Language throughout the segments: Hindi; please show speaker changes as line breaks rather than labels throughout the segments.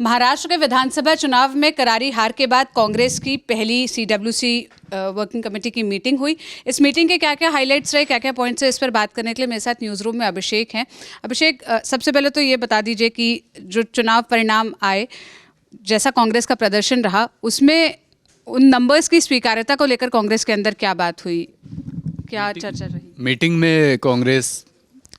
महाराष्ट्र के विधानसभा चुनाव में करारी हार के बाद कांग्रेस की पहली सीडब्ल्यूसी वर्किंग कमेटी की मीटिंग हुई। इस मीटिंग के क्या क्या हाइलाइट्स रहे, क्या क्या पॉइंट्स है, इस पर बात करने के लिए मेरे साथ न्यूज़ रूम में अभिषेक हैं। अभिषेक, सबसे पहले तो ये बता दीजिए कि जो चुनाव परिणाम आए, जैसा कांग्रेस का प्रदर्शन रहा, उसमें उन नंबर्स की स्वीकार्यता को लेकर कांग्रेस के अंदर क्या बात हुई, क्या चर्चा रही?
मीटिंग में कांग्रेस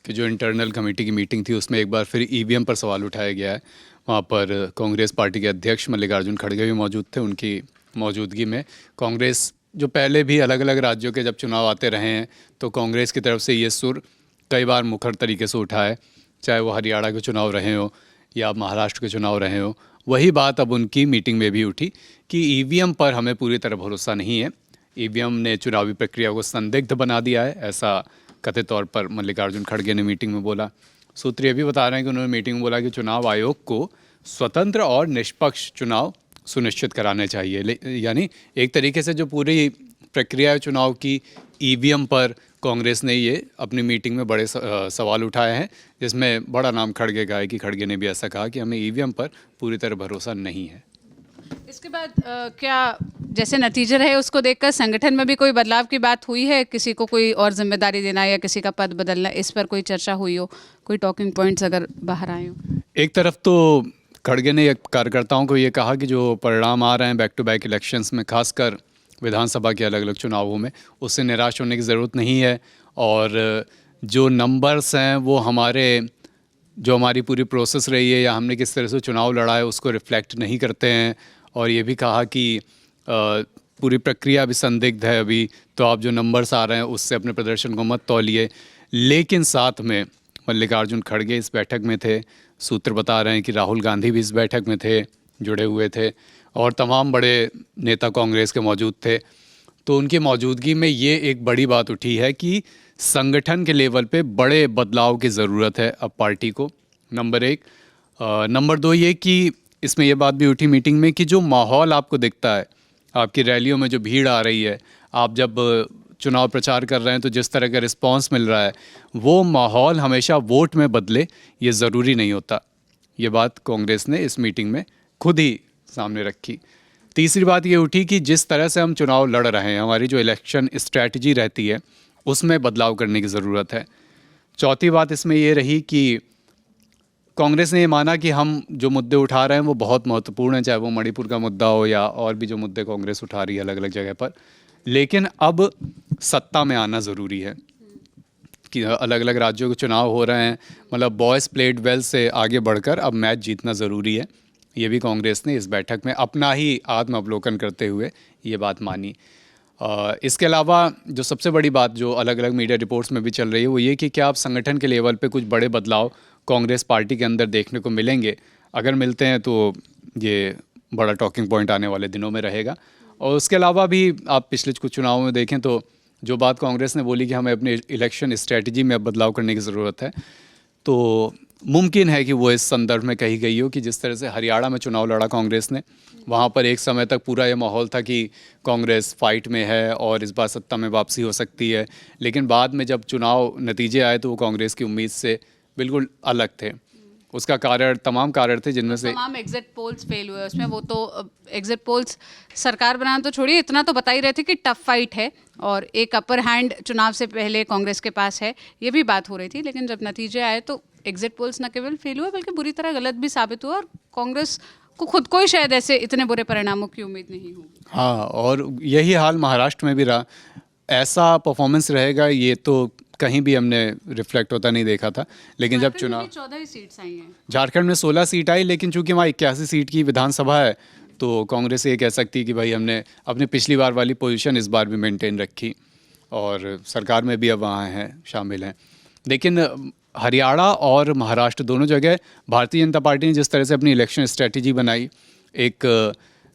की जो इंटरनल कमेटी की मीटिंग थी उसमें एक बार फिर ईवीएम पर सवाल उठाया गया है। वहाँ पर कांग्रेस पार्टी के अध्यक्ष मल्लिकार्जुन खड़गे भी मौजूद थे। उनकी मौजूदगी में कांग्रेस, जो पहले भी अलग अलग राज्यों के जब चुनाव आते रहे हैं तो कांग्रेस की तरफ से ये सुर कई बार मुखर तरीके से उठा है, चाहे वो हरियाणा के चुनाव रहे हो या महाराष्ट्र के चुनाव रहे हो। वही बात अब उनकी मीटिंग में भी उठी कि ईवीएम पर हमें पूरी तरह भरोसा नहीं है। ईवीएम ने चुनावी प्रक्रिया को संदिग्ध बना दिया है, ऐसा कथित तौर पर मल्लिकार्जुन खड़गे ने मीटिंग में बोला। सूत्र ये भी बता रहे हैं कि उन्होंने मीटिंग में बोला कि चुनाव आयोग को स्वतंत्र और निष्पक्ष चुनाव सुनिश्चित कराने चाहिए। यानी एक तरीके से जो पूरी प्रक्रिया है चुनाव की, ईवीएम पर कांग्रेस ने ये अपनी मीटिंग में बड़े सवाल उठाए हैं, जिसमें बड़ा नाम खड़गे का है कि खड़गे ने भी ऐसा कहा कि हमें ईवीएम पर पूरी तरह भरोसा नहीं है।
इसके बाद क्या जैसे नतीजे रहे उसको देखकर संगठन में भी कोई बदलाव की बात हुई है? किसी को कोई और जिम्मेदारी देना या किसी का पद बदलना, इस पर कोई चर्चा हुई हो, कोई टॉकिंग पॉइंट्स अगर बाहर आए हो?
एक तरफ तो खड़गे ने कार्यकर्ताओं को ये कहा कि जो परिणाम आ रहे हैं बैक टू बैक इलेक्शंस में, खासकर विधानसभा के अलग अलग चुनावों में, उससे निराश होने की ज़रूरत नहीं है। और जो नंबर्स हैं वो जो हमारी पूरी प्रोसेस रही है या हमने किस तरह से चुनाव लड़ा है उसको रिफ्लेक्ट नहीं करते हैं। और ये भी कहा कि पूरी प्रक्रिया भी संदिग्ध है अभी, तो आप जो नंबर्स आ रहे हैं उससे अपने प्रदर्शन को मत तौलिए। लेकिन साथ में मल्लिकार्जुन खड़गे इस बैठक में थे। सूत्र बता रहे हैं कि राहुल गांधी भी इस बैठक में थे, जुड़े हुए थे, और तमाम बड़े नेता कांग्रेस के मौजूद थे। तो उनकी मौजूदगी में ये एक बड़ी बात उठी है कि संगठन के लेवल पे बड़े बदलाव की ज़रूरत है अब पार्टी को, नंबर एक। नंबर दो ये कि इसमें यह बात भी उठी मीटिंग में कि जो माहौल आपको दिखता है, आपकी रैलियों में जो भीड़ आ रही है, आप जब चुनाव प्रचार कर रहे हैं तो जिस तरह का रिस्पांस मिल रहा है, वो माहौल हमेशा वोट में बदले, ये ज़रूरी नहीं होता। ये बात कांग्रेस ने इस मीटिंग में खुद ही सामने रखी। तीसरी बात ये उठी कि जिस तरह से हम चुनाव लड़ रहे हैं, हमारी जो इलेक्शन स्ट्रैटेजी रहती है उसमें बदलाव करने की ज़रूरत है। चौथी बात इसमें ये रही कि कांग्रेस ने ये माना कि हम जो मुद्दे उठा रहे हैं वो बहुत महत्वपूर्ण हैं, चाहे वो मणिपुर का मुद्दा हो या और भी जो मुद्दे कांग्रेस उठा रही है अलग अलग जगह पर, लेकिन अब सत्ता में आना ज़रूरी है कि अलग अलग राज्यों के चुनाव हो रहे हैं, मतलब बॉयज़ प्लेड वेल से आगे बढ़कर अब मैच जीतना ज़रूरी है। ये भी कांग्रेस ने इस बैठक में अपना ही आत्म अवलोकन करते हुए ये बात मानी। इसके अलावा जो सबसे बड़ी बात जो अलग अलग मीडिया रिपोर्ट्स में भी चल रही है वो ये कि क्या अब संगठन के लेवल पे कुछ बड़े बदलाव कांग्रेस पार्टी के अंदर देखने को मिलेंगे। अगर मिलते हैं तो ये बड़ा टॉकिंग पॉइंट आने वाले दिनों में रहेगा। और उसके अलावा भी आप पिछले कुछ चुनावों में देखें तो जो बात कांग्रेस ने बोली कि हमें अपनी इलेक्शन स्ट्रेटजी में अब बदलाव करने की ज़रूरत है, तो मुमकिन है कि वो इस संदर्भ में कही गई हो कि जिस तरह से हरियाणा में चुनाव लड़ा कांग्रेस ने, वहाँ पर एक समय तक पूरा ये माहौल था कि कांग्रेस फाइट में है और इस बार सत्ता में वापसी हो सकती है, लेकिन बाद में जब चुनाव नतीजे आए तो वो कांग्रेस की उम्मीद से बिल्कुल अलग थे। उसका कारण तमाम कारण थे, जिनमें से
तमाम एग्जिट पोल्स फेल हुए उसमें। वो तो एग्जिट पोल्स सरकार बनाना तो छोड़िए, इतना तो बता ही रहे थे कि टफ फाइट है और एक अपर हैंड चुनाव से पहले कांग्रेस के पास है, ये भी बात हो रही थी। लेकिन जब नतीजे आए तो एग्जिट पोल्स न केवल फेल हुए बल्कि बुरी तरह गलत भी साबित हुआ और कांग्रेस को खुद को ही शायद ऐसे इतने बुरे परिणामों की उम्मीद नहीं होगी।
हाँ, और यही हाल महाराष्ट्र में भी रहा। ऐसा परफॉर्मेंस रहेगा ये तो कहीं भी हमने रिफ्लेक्ट होता नहीं देखा था। लेकिन जब चुनाव
14 सीट्स आई हैं,
झारखंड में 16 सीट आई, लेकिन चूंकि वहाँ 81 सीट की विधानसभा है तो कांग्रेस ये कह सकती है कि भाई हमने अपनी पिछली बार वाली पोजीशन इस बार भी मेंटेन रखी और सरकार में भी अब वहाँ हैं, शामिल हैं। लेकिन हरियाणा और महाराष्ट्र दोनों जगह भारतीय जनता पार्टी ने जिस तरह से अपनी इलेक्शन स्ट्रेटजी बनाई, एक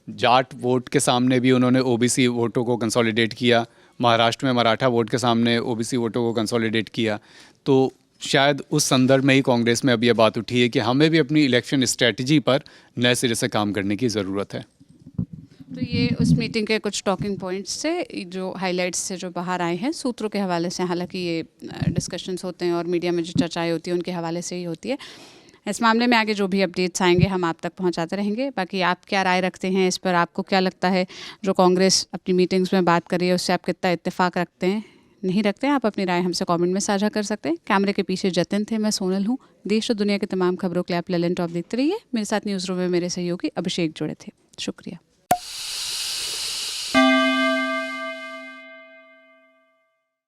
जाट वोट के सामने भी उन्होंने ओबीसी वोटों को कंसोलिडेट किया, महाराष्ट्र में मराठा वोट के सामने ओबीसी वोटों को कंसोलिडेट किया, तो शायद उस संदर्भ में ही कांग्रेस में अब यह बात उठी है कि हमें भी अपनी इलेक्शन स्ट्रेटजी पर नए सिरे से काम करने की ज़रूरत है।
तो ये उस मीटिंग के कुछ टॉकिंग पॉइंट्स से, जो हाइलाइट्स से जो बाहर आए हैं सूत्रों के हवाले से। हालांकि ये डिस्कशंस होते हैं और मीडिया में जो चर्चाएं होती हैं उनके हवाले से ही होती है। इस मामले में आगे जो भी अपडेट्स आएंगे हम आप तक पहुंचाते रहेंगे। बाकी आप क्या राय रखते हैं इस पर, आपको क्या लगता है जो कांग्रेस अपनी मीटिंग्स में बात कर रही है उससे आप कितना इत्तेफाक रखते हैं, नहीं रखते हैं? आप अपनी राय हमसे कमेंट में साझा कर सकते हैं। कैमरे के पीछे जतिन थे, मैं सोनल हूँ। देश और दुनिया की तमाम खबरों के लिए आप ललन टॉप देखते रहिए। मेरे साथ न्यूज़ रूम में मेरे सहयोगी अभिषेक जुड़े थे। शुक्रिया।